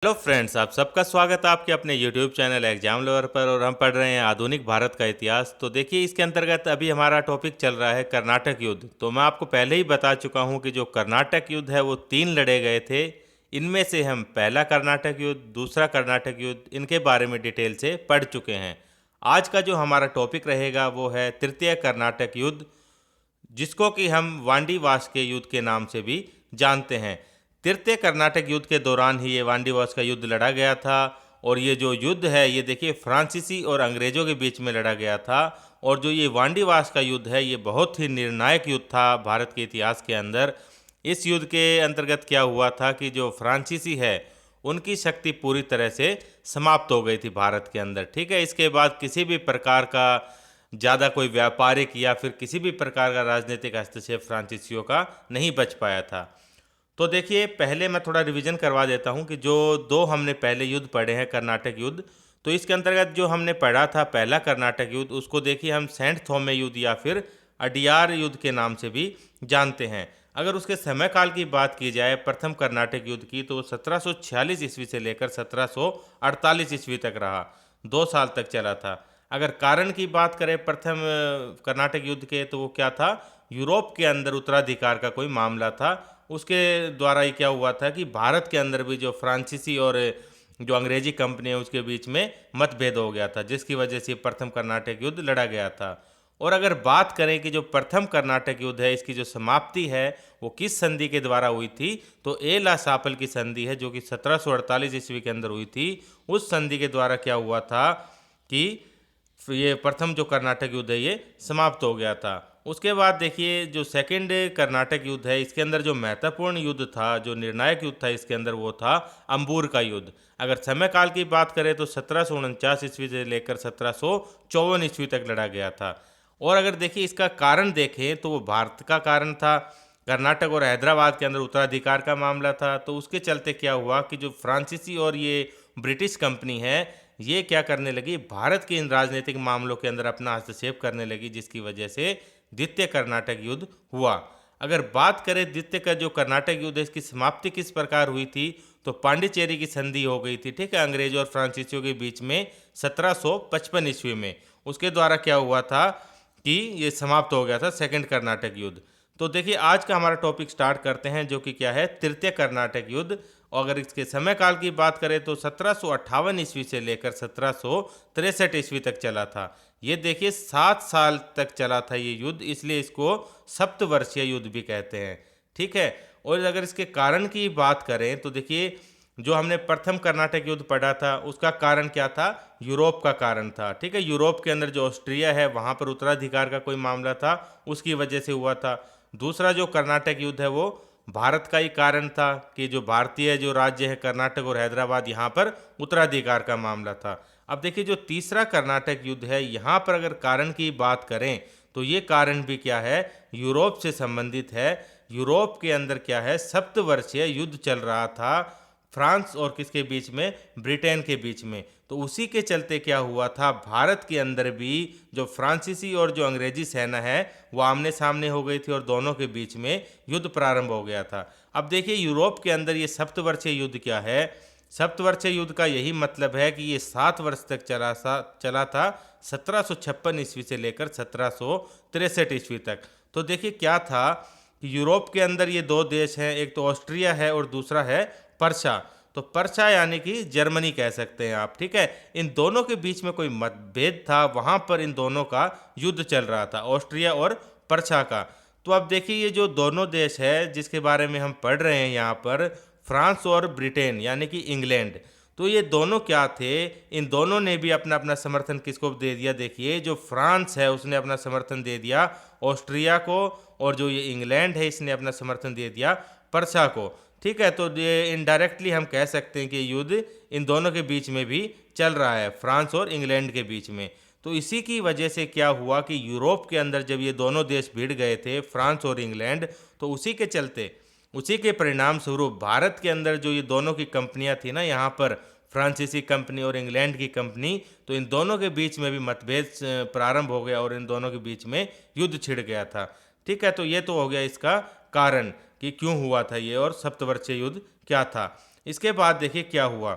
Hello friends, आप सबका स्वागत है आपके अपने यूट्यूब चैनल एग्जाम लवर पर। और हम पढ़ रहे हैं आधुनिक भारत का इतिहास। तो देखिए, इसके अंतर्गत अभी हमारा टॉपिक चल रहा है कर्नाटक युद्ध। तो मैं आपको पहले ही बता चुका हूं कि जो कर्नाटक युद्ध है वो 3 लड़े गए थे। इनमें से हम पहला कर्नाटक युद्ध, दूसरा कर्नाटक युद्ध, इनके बारे में डिटेल से पढ़ चुके हैं। आज का जो हमारा टॉपिक रहेगा वो है तृतीय कर्नाटक युद्ध, जिसको कि हम वांडीवास के युद्ध के नाम से भी जानते हैं। तृतीय कर्नाटक युद्ध के दौरान ही ये वांडीवास का युद्ध लड़ा गया था। और ये जो युद्ध है ये देखिए फ्रांसीसी और अंग्रेजों के बीच में लड़ा गया था। और जो ये वांडीवास का युद्ध है ये बहुत ही निर्णायक युद्ध था भारत के इतिहास के अंदर। इस युद्ध के अंतर्गत क्या हुआ था कि जो फ्रांसीसी है उनकी शक्ति पूरी तरह से समाप्त हो गई थी भारत के अंदर। ठीक है, इसके बाद किसी भी प्रकार का ज़्यादा कोई व्यापारिक या फिर किसी भी प्रकार का राजनीतिक हस्तक्षेप फ्रांसीसियों का नहीं बच पाया था। तो देखिए, पहले मैं थोड़ा रिवीजन करवा देता हूँ कि जो दो हमने पहले युद्ध पढ़े हैं कर्नाटक युद्ध, तो इसके अंतर्गत जो हमने पढ़ा था पहला कर्नाटक युद्ध, उसको देखिए हम सेंट थोमे युद्ध या फिर अडियार युद्ध के नाम से भी जानते हैं। अगर उसके समय काल की बात की जाए प्रथम कर्नाटक युद्ध की, तो 1746 ईस्वी से लेकर 1748 ईस्वी तक रहा, 2 साल तक चला था। अगर कारण की बात करें प्रथम कर्नाटक युद्ध के, तो वो क्या था, यूरोप के अंदर उत्तराधिकार का कोई मामला था। उसके द्वारा ही क्या हुआ था कि भारत के अंदर भी जो फ्रांसीसी और जो अंग्रेजी कंपनी है उसके बीच में मतभेद हो गया था, जिसकी वजह से प्रथम कर्नाटक युद्ध लड़ा गया था। और अगर बात करें कि जो प्रथम कर्नाटक युद्ध है इसकी जो समाप्ति है वो किस संधि के द्वारा हुई थी, तो एला सापल की संधि है जो कि 1748 ईस्वी के अंदर हुई थी। उस संधि के द्वारा क्या हुआ था कि ये प्रथम जो कर्नाटक युद्ध है ये समाप्त हो गया था। उसके बाद देखिए जो सेकंड कर्नाटक युद्ध है इसके अंदर जो महत्वपूर्ण युद्ध था, जो निर्णायक युद्ध था इसके अंदर, वो था अंबूर का युद्ध। अगर समय काल की बात करें तो 1749 ईस्वी से लेकर 1754 ईस्वी तक लड़ा गया था। और अगर देखिए इसका कारण देखें तो वो भारत का कारण था। कर्नाटक और हैदराबाद के अंदर उत्तराधिकार का मामला था, तो उसके चलते क्या हुआ कि जो फ्रांसीसी और ये ब्रिटिश कंपनी है ये क्या करने लगी, भारत के इन राजनीतिक मामलों के अंदर अपना हस्तक्षेप करने लगी, जिसकी वजह से द्वितीय कर्नाटक युद्ध हुआ। अगर बात करें द्वितीय का जो कर्नाटक युद्ध है इसकी समाप्ति किस प्रकार हुई थी, तो पांडिचेरी की संधि हो गई थी, ठीक है, अंग्रेजों और फ्रांसीसियों के बीच में 1755 ईस्वी में। उसके द्वारा क्या हुआ था कि ये समाप्त हो गया था सेकंड कर्नाटक युद्ध। तो देखिए आज का हमारा टॉपिक स्टार्ट करते हैं, जो कि क्या है, तृतीय कर्नाटक युद्ध। और अगर इसके समय काल की बात करें तो 1758 ईस्वी से लेकर 1763 ईस्वी तक चला था। ये देखिए 7 साल तक चला था ये युद्ध, इसलिए इसको सप्तवर्षीय युद्ध भी कहते हैं। ठीक है, और अगर इसके कारण की बात करें तो देखिए जो हमने प्रथम कर्नाटक युद्ध पढ़ा था उसका कारण क्या था, यूरोप का कारण था। ठीक है, यूरोप के अंदर जो ऑस्ट्रिया है वहाँ पर उत्तराधिकार का कोई मामला था, उसकी वजह से हुआ था। दूसरा जो कर्नाटक युद्ध है वो भारत का ही कारण था कि जो भारतीय जो राज्य है कर्नाटक और हैदराबाद, यहाँ पर उत्तराधिकार का मामला था। अब देखिए जो तीसरा कर्नाटक युद्ध है यहाँ पर अगर कारण की बात करें तो ये कारण भी क्या है, यूरोप से संबंधित है। यूरोप के अंदर क्या है, सप्तवर्षीय युद्ध चल रहा था फ्रांस और किसके बीच में, ब्रिटेन के बीच में। तो उसी के चलते क्या हुआ था, भारत के अंदर भी जो फ्रांसीसी और जो अंग्रेजी सेना है वो आमने सामने हो गई थी और दोनों के बीच में युद्ध प्रारंभ हो गया था। अब देखिए यूरोप के अंदर ये सप्तवर्षीय युद्ध क्या है, सप्तवर्षीय युद्ध का यही मतलब है कि ये 7 वर्ष तक चला था, 1756 ईस्वी से लेकर 1763 ईस्वी तक। तो देखिए क्या था कि यूरोप के अंदर ये दो देश हैं, एक तो ऑस्ट्रिया है और दूसरा है पर्सा। तो पर्सा यानी कि जर्मनी कह सकते हैं आप। ठीक है, इन दोनों के बीच में कोई मतभेद था, वहां पर इन दोनों का युद्ध चल रहा था, ऑस्ट्रिया और पर्सा का। तो अब देखिए ये जो दोनों देश है जिसके बारे में हम पढ़ रहे हैं यहाँ पर, फ्रांस और ब्रिटेन यानी कि इंग्लैंड, तो ये दोनों क्या थे, इन दोनों ने भी अपना अपना समर्थन किसको दे दिया, देखिए जो फ्रांस है उसने अपना समर्थन दे दिया ऑस्ट्रिया को, और जो ये इंग्लैंड है इसने अपना समर्थन दे दिया पर्सा को। ठीक है, तो ये इनडायरेक्टली हम कह सकते हैं कि युद्ध इन दोनों के बीच में भी चल रहा है, फ्रांस और इंग्लैंड के बीच में। तो इसी की वजह से क्या हुआ कि यूरोप के अंदर जब ये दोनों देश भिड़ गए थे, फ्रांस और इंग्लैंड, तो उसी के चलते, उसी के परिणाम स्वरूप भारत के अंदर जो ये दोनों की कंपनियां थी ना, यहाँ पर फ्रांसीसी कंपनी और इंग्लैंड की कंपनी, तो इन दोनों के बीच में भी मतभेद प्रारंभ हो गया और इन दोनों के बीच में युद्ध छिड़ गया था। ठीक है, तो ये तो हो गया इसका कारण कि क्यों हुआ था ये और सप्तवर्षीय युद्ध क्या था। इसके बाद देखिए क्या हुआ।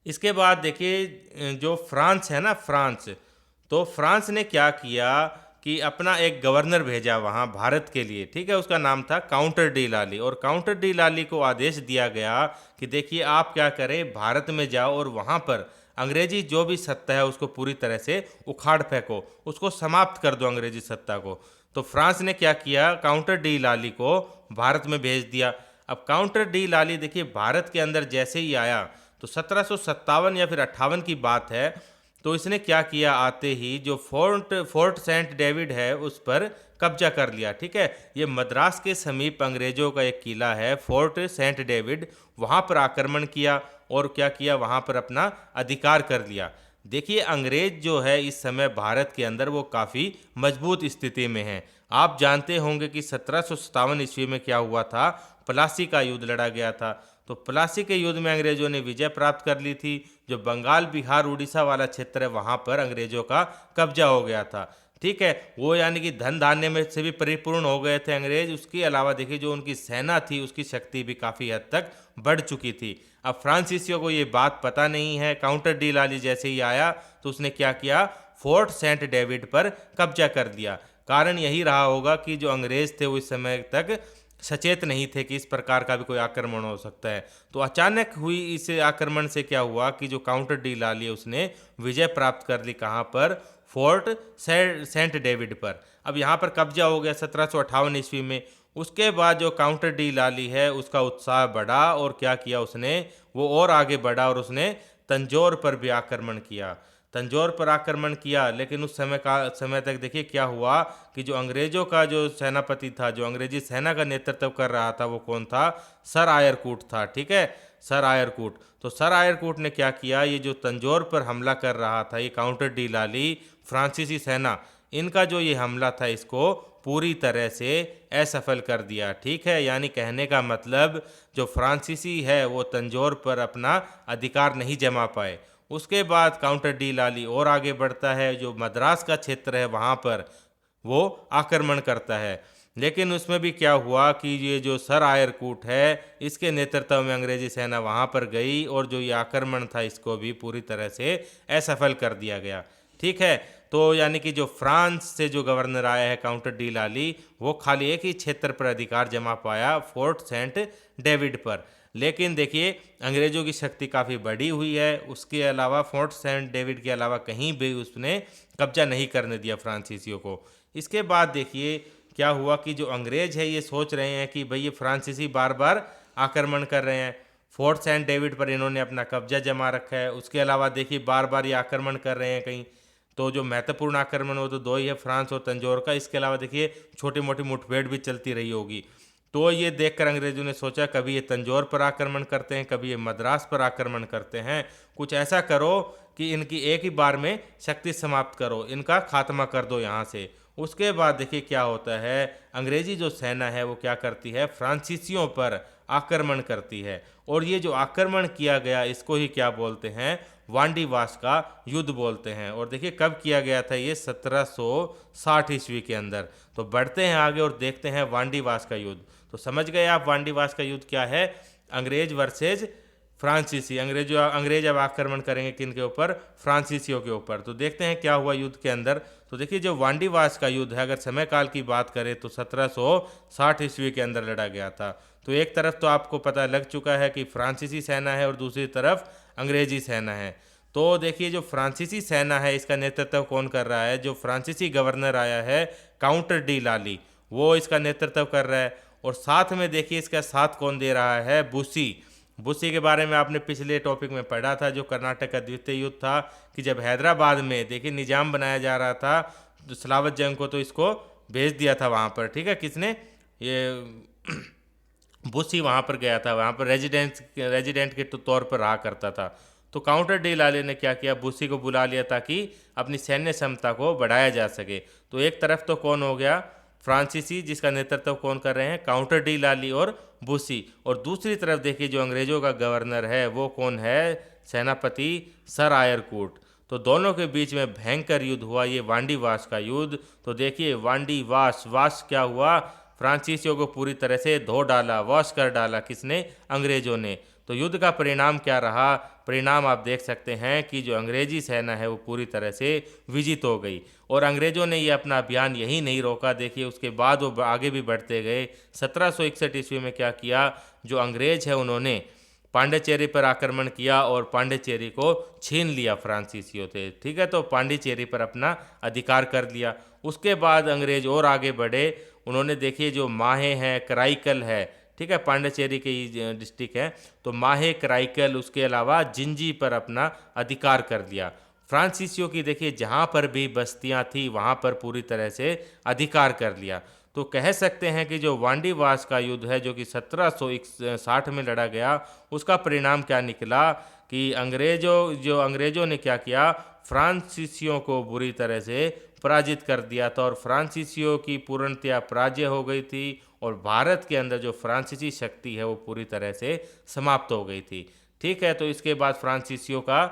इसके बाद देखिए जो फ्रांस है ना, फ्रांस, तो फ्रांस ने क्या किया कि अपना एक गवर्नर भेजा वहाँ भारत के लिए, ठीक है। उसका नाम था काउंटर डी लाली, और काउंटर डी लाली को आदेश दिया गया कि देखिए आप क्या करें, भारत में जाओ और वहाँ पर अंग्रेजी जो भी सत्ता है उसको पूरी तरह से उखाड़ फेंको, उसको समाप्त कर दो अंग्रेजी सत्ता को। तो फ्रांस ने क्या किया, काउंटर डी लाली को भारत में भेज दिया। अब काउंटर डी लाली देखिए भारत के अंदर जैसे ही आया, तो 1757 या फिर 58 की बात है, तो इसने क्या किया, आते ही जो फोर्ट सेंट डेविड है उस पर कब्जा कर लिया, ठीक है। ये मद्रास के समीप अंग्रेजों का एक किला है फोर्ट सेंट डेविड, वहाँ पर आक्रमण किया और क्या किया, वहाँ पर अपना अधिकार कर लिया। देखिए अंग्रेज जो है इस समय भारत के अंदर वो काफ़ी मजबूत स्थिति में है। आप जानते होंगे कि 1757 ईस्वी में क्या हुआ था, प्लासी का युद्ध लड़ा गया था। तो प्लासी के युद्ध में अंग्रेजों ने विजय प्राप्त कर ली थी। जो बंगाल, बिहार, उड़ीसा वाला क्षेत्र है वहाँ पर अंग्रेजों का कब्जा हो गया था, ठीक है। वो यानी कि धन धान्य में से भी परिपूर्ण हो गए थे अंग्रेज। उसके अलावा देखिए जो उनकी सेना थी उसकी शक्ति भी काफ़ी हद तक बढ़ चुकी थी। अब फ्रांसीसियों को ये बात पता नहीं है। काउंटर डी लाली जैसे ही आया तो उसने क्या किया, फोर्ट सेंट डेविड पर कब्जा कर दिया। कारण यही रहा होगा कि जो अंग्रेज थे वो इस समय तक सचेत नहीं थे कि इस प्रकार का भी कोई आक्रमण हो सकता है। तो अचानक हुई इस आक्रमण से क्या हुआ कि जो काउंटर डी लाली उसने विजय प्राप्त कर ली, कहाँ पर, फोर्ट सेंट डेविड पर। अब यहाँ पर कब्जा हो गया 1758 ईस्वी में। उसके बाद जो काउंटर डी लाली है उसका उत्साह बढ़ा और क्या किया उसने, वो और आगे बढ़ा और उसने तंजौर पर भी आक्रमण किया। तंजौर पर आक्रमण किया, लेकिन उस समय तक देखिए क्या हुआ कि जो अंग्रेजों का जो सेनापति था, जो अंग्रेजी सेना का नेतृत्व कर रहा था, वो कौन था, सर आयरकूट था, ठीक है, सर आयरकूट। तो सर आयरकूट ने क्या किया, ये जो तंजौर पर हमला कर रहा था ये काउंटर डी लाली, फ्रांसीसी सेना, इनका जो ये हमला था इसको पूरी तरह से असफल कर दिया, ठीक है। यानी कहने का मतलब जो फ्रांसीसी है वो तंजौर पर अपना अधिकार नहीं जमा पाए। उसके बाद काउंटर डी लाली और आगे बढ़ता है, जो मद्रास का क्षेत्र है वहाँ पर वो आक्रमण करता है। लेकिन उसमें भी क्या हुआ कि ये जो सर आयरकूट है इसके नेतृत्व में अंग्रेजी सेना वहाँ पर गई और जो ये आक्रमण था इसको भी पूरी तरह से असफल कर दिया गया, ठीक है। तो यानी कि जो फ्रांस से जो गवर्नर आया है काउंटर डी लाली, वो खाली एक ही क्षेत्र पर अधिकार जमा पाया, फोर्ट सेंट डेविड पर। लेकिन देखिए अंग्रेजों की शक्ति काफ़ी बढ़ी हुई है। उसके अलावा फोर्ट सेंट डेविड के अलावा कहीं भी उसने कब्जा नहीं करने दिया फ्रांसीसियों को। इसके बाद देखिए क्या हुआ कि जो अंग्रेज है ये सोच रहे हैं कि भाई ये फ्रांसीसी बार बार आक्रमण कर रहे हैं, फोर्ट सेंट डेविड पर इन्होंने अपना कब्जा जमा रखा है। उसके अलावा देखिए बार बार ये आक्रमण कर रहे हैं कहीं, तो जो महत्वपूर्ण आक्रमण हो तो दो ही है, फ्रांस और तंजौर का। इसके अलावा देखिए छोटी मोटी मुठभेड़ भी चलती रही होगी। तो ये देखकर अंग्रेजों ने सोचा कभी ये तंजौर पर आक्रमण करते हैं, कभी ये मद्रास पर आक्रमण करते हैं, कुछ ऐसा करो कि इनकी एक ही बार में शक्ति समाप्त करो, इनका खात्मा कर दो यहाँ से। उसके बाद देखिए क्या होता है, अंग्रेजी जो सेना है वो क्या करती है, फ्रांसीसियों पर आक्रमण करती है। और ये जो आक्रमण किया गया इसको ही क्या बोलते हैं, वांडीवास का युद्ध बोलते हैं। और देखिए कब किया गया था ये, 1760 ईस्वी के अंदर। तो बढ़ते हैं आगे और देखते हैं वांडीवास का युद्ध। तो समझ गए आप वांडीवास का युद्ध क्या है, अंग्रेज वर्सेज फ्रांसीसी। अंग्रेज अब आक्रमण करेंगे किनके ऊपर, फ्रांसीसियों के ऊपर। तो देखते हैं क्या हुआ युद्ध के अंदर। तो देखिए जो वांडीवास का युद्ध है, अगर समय काल की बात करें तो 1760 ईस्वी के अंदर लड़ा गया था। तो एक तरफ तो आपको पता लग चुका है कि फ्रांसीसी सेना है और दूसरी तरफ अंग्रेजी सेना है। तो देखिए जो फ्रांसीसी सेना है इसका नेतृत्व कौन कर रहा है, जो फ्रांसीसी गवर्नर आया है काउंटर डी लाली, वो इसका नेतृत्व कर रहा है। और साथ में देखिए इसका साथ कौन दे रहा है, बुसी। बुसी के बारे में आपने पिछले टॉपिक में पढ़ा था, जो कर्नाटक का द्वितीय युद्ध था, कि जब हैदराबाद में देखिए निजाम बनाया जा रहा था तो सलावत जंग को, तो इसको भेज दिया था वहाँ पर, ठीक है, किसने, ये बुसी वहाँ पर गया था, वहाँ पर रेजिडेंट के तौर पर रहा करता था। तो काउंटर डी लाली ने क्या किया, बुसी को बुला लिया ताकि अपनी सैन्य क्षमता को बढ़ाया जा सके। तो एक तरफ तो कौन हो गया, फ्रांसीसी, जिसका नेतृत्व कौन कर रहे हैं, काउंटर डी लाली और बुसी। और दूसरी तरफ देखिए जो अंग्रेजों का गवर्नर है वो कौन है, सेनापति सर आयरकूट। तो दोनों के बीच में भयंकर युद्ध हुआ, ये वांडीवास का युद्ध। तो देखिए वास क्या हुआ, फ्रांसीसियों को पूरी तरह से धो डाला, वॉश कर डाला, किसने, अंग्रेजों ने। तो युद्ध का परिणाम क्या रहा? परिणाम आप देख सकते हैं कि जो अंग्रेजी सेना है वो पूरी तरह से विजित हो गई, और अंग्रेज़ों ने ये अपना अभियान यही नहीं रोका। देखिए उसके बाद वो आगे भी बढ़ते गए। 1761 ईस्वी में क्या किया, जो अंग्रेज है उन्होंने पांडिचेरी पर आक्रमण किया और पांडिचेरी को छीन लिया फ्रांसीसियों से। ठीक है, तो पांडिचेरी पर अपना अधिकार कर लिया। उसके बाद अंग्रेज और आगे बढ़े। उन्होंने देखिए जो माहे हैं, कराईकल है, ठीक है, पांडिचेरी के ही डिस्ट्रिक्ट है, तो माहे, कराईकल, उसके अलावा जिंजी पर अपना अधिकार कर लिया। फ्रांसीसियों की देखिए जहाँ पर भी बस्तियाँ थी वहाँ पर पूरी तरह से अधिकार कर लिया। तो कह सकते हैं कि जो वांडीवास का युद्ध है जो कि 1760 में लड़ा गया, उसका परिणाम क्या निकला कि अंग्रेजों ने क्या किया, फ्रांसीसियों को बुरी तरह से पराजित कर दिया था, और फ्रांसीसियों की पूर्णतया पराजय हो गई थी, और भारत के अंदर जो फ्रांसीसी शक्ति है वो पूरी तरह से समाप्त हो गई थी। ठीक है, तो इसके बाद फ्रांसीसियों का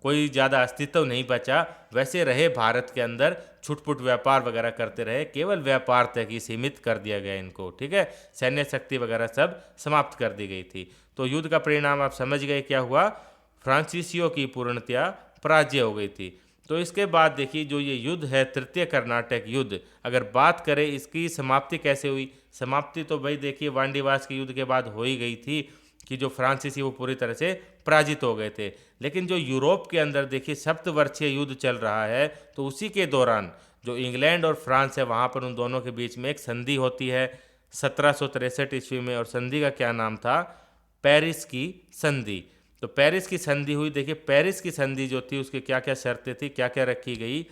कोई ज़्यादा अस्तित्व नहीं बचा। वैसे रहे भारत के अंदर, छुटपुट व्यापार वगैरह करते रहे, केवल व्यापार तक ही सीमित कर दिया गया इनको। ठीक है, सैन्य शक्ति वगैरह सब समाप्त कर दी गई थी। तो युद्ध का परिणाम आप समझ गए क्या हुआ, फ्रांसीसियों की पूर्णतया पराजय हो गई थी। तो इसके बाद देखिए जो ये युद्ध है तृतीय कर्नाटक युद्ध, अगर बात करें इसकी समाप्ति कैसे हुई, समाप्ति तो भाई देखिए वांडीवास के युद्ध के बाद हो ही गई थी कि जो फ्रांसीसी वो पूरी तरह से पराजित हो गए थे। लेकिन जो यूरोप के अंदर देखिए सप्तवर्षीय युद्ध चल रहा है, तो उसी के दौरान जो इंग्लैंड और फ्रांस है वहाँ पर उन दोनों के बीच में एक संधि होती है 1763 ईस्वी में, और संधि का क्या नाम था, पेरिस की संधि। तो पेरिस की संधि हुई। देखिए पेरिस की संधि जो थी उसकी क्या क्या शर्तें थी, क्या क्या रखी गई।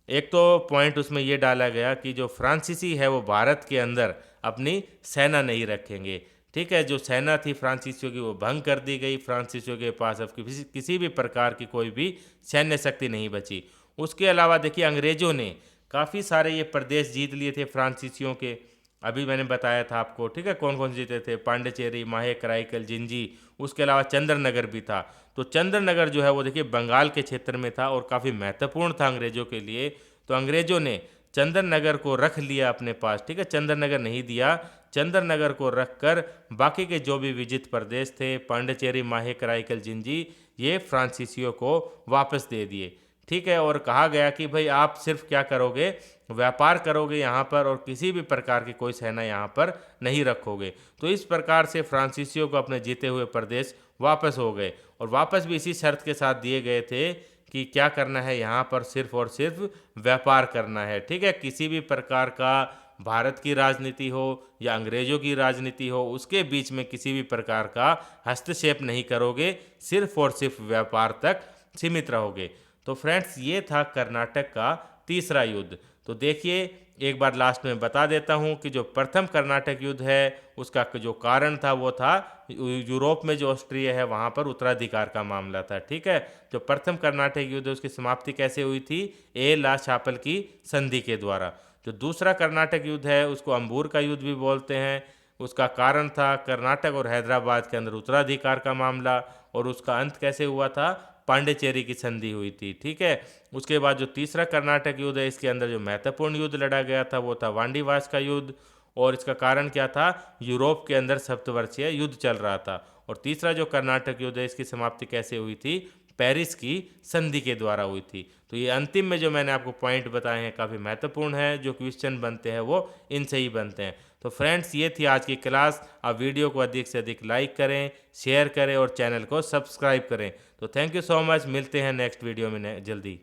एक तो पॉइंट उसमें ये डाला गया कि जो फ्रांसीसी है वो भारत के अंदर अपनी सेना नहीं रखेंगे। ठीक है, जो सेना थी फ्रांसीसियों की वो भंग कर दी गई। फ्रांसीसियों के पास अब किसी भी प्रकार की कोई भी सैन्य शक्ति नहीं बची। उसके अलावा देखिए अंग्रेजों ने काफ़ी सारे ये प्रदेश जीत लिए थे फ्रांसीसियों के, अभी मैंने बताया था आपको। ठीक है, कौन कौन जीते थे, पांडिचेरी, माहे, कराईकल, जिंजी, उसके अलावा चंद्रनगर भी था। तो चंद्रनगर जो है वो देखिए बंगाल के क्षेत्र में था और काफ़ी महत्वपूर्ण था अंग्रेजों के लिए। तो अंग्रेजों ने चंद्रनगर को रख लिया अपने पास। ठीक है, चंद्रनगर नहीं दिया, चंद्रनगर को रख कर बाकी के जो भी विजित प्रदेश थे, पांडिचेरी, माहे, कराईकल, जिंजी, ये फ्रांसीसियों को वापस दे दिए। ठीक है, और कहा गया कि भाई आप सिर्फ क्या करोगे, व्यापार करोगे यहाँ पर, और किसी भी प्रकार की कोई सेना यहाँ पर नहीं रखोगे। तो इस प्रकार से फ्रांसीसियों को अपने जीते हुए प्रदेश वापस हो गए, और वापस भी इसी शर्त के साथ दिए गए थे कि क्या करना है, यहाँ पर सिर्फ और सिर्फ व्यापार करना है। ठीक है, किसी भी प्रकार का भारत की राजनीति हो या अंग्रेजों की राजनीति हो, उसके बीच में किसी भी प्रकार का हस्तक्षेप नहीं करोगे, सिर्फ और सिर्फ व्यापार तक सीमित रहोगे। तो फ्रेंड्स ये था कर्नाटक का तीसरा युद्ध। तो देखिए एक बार लास्ट में बता देता हूँ कि जो प्रथम कर्नाटक युद्ध है उसका जो कारण था वो था यूरोप में जो ऑस्ट्रिया है वहाँ पर उत्तराधिकार का मामला था। ठीक है, जो प्रथम कर्नाटक युद्ध है उसकी समाप्ति कैसे हुई थी, ए ला शापल की संधि के द्वारा। जो दूसरा कर्नाटक युद्ध है उसको अंबूर का युद्ध भी बोलते हैं। उसका कारण था कर्नाटक और हैदराबाद के अंदर उत्तराधिकार का मामला, और उसका अंत कैसे हुआ था, पांडिचेरी की संधि हुई थी। ठीक है, उसके बाद जो तीसरा कर्नाटक युद्ध है इसके अंदर जो महत्वपूर्ण युद्ध लड़ा गया था वो था वांडीवास का युद्ध, और इसका कारण क्या था, यूरोप के अंदर सप्तवर्षीय युद्ध चल रहा था। और तीसरा जो कर्नाटक युद्ध है इसकी समाप्ति कैसे हुई थी, पेरिस की संधि के द्वारा हुई थी। तो ये अंतिम में जो मैंने आपको पॉइंट बताए हैं काफ़ी महत्वपूर्ण है, जो क्वेश्चन बनते हैं वो इनसे ही बनते हैं। तो फ्रेंड्स ये थी आज की क्लास। आप वीडियो को अधिक से अधिक लाइक करें, शेयर करें और चैनल को सब्सक्राइब करें। तो थैंक यू सो मच, मिलते हैं नेक्स्ट वीडियो में जल्दी।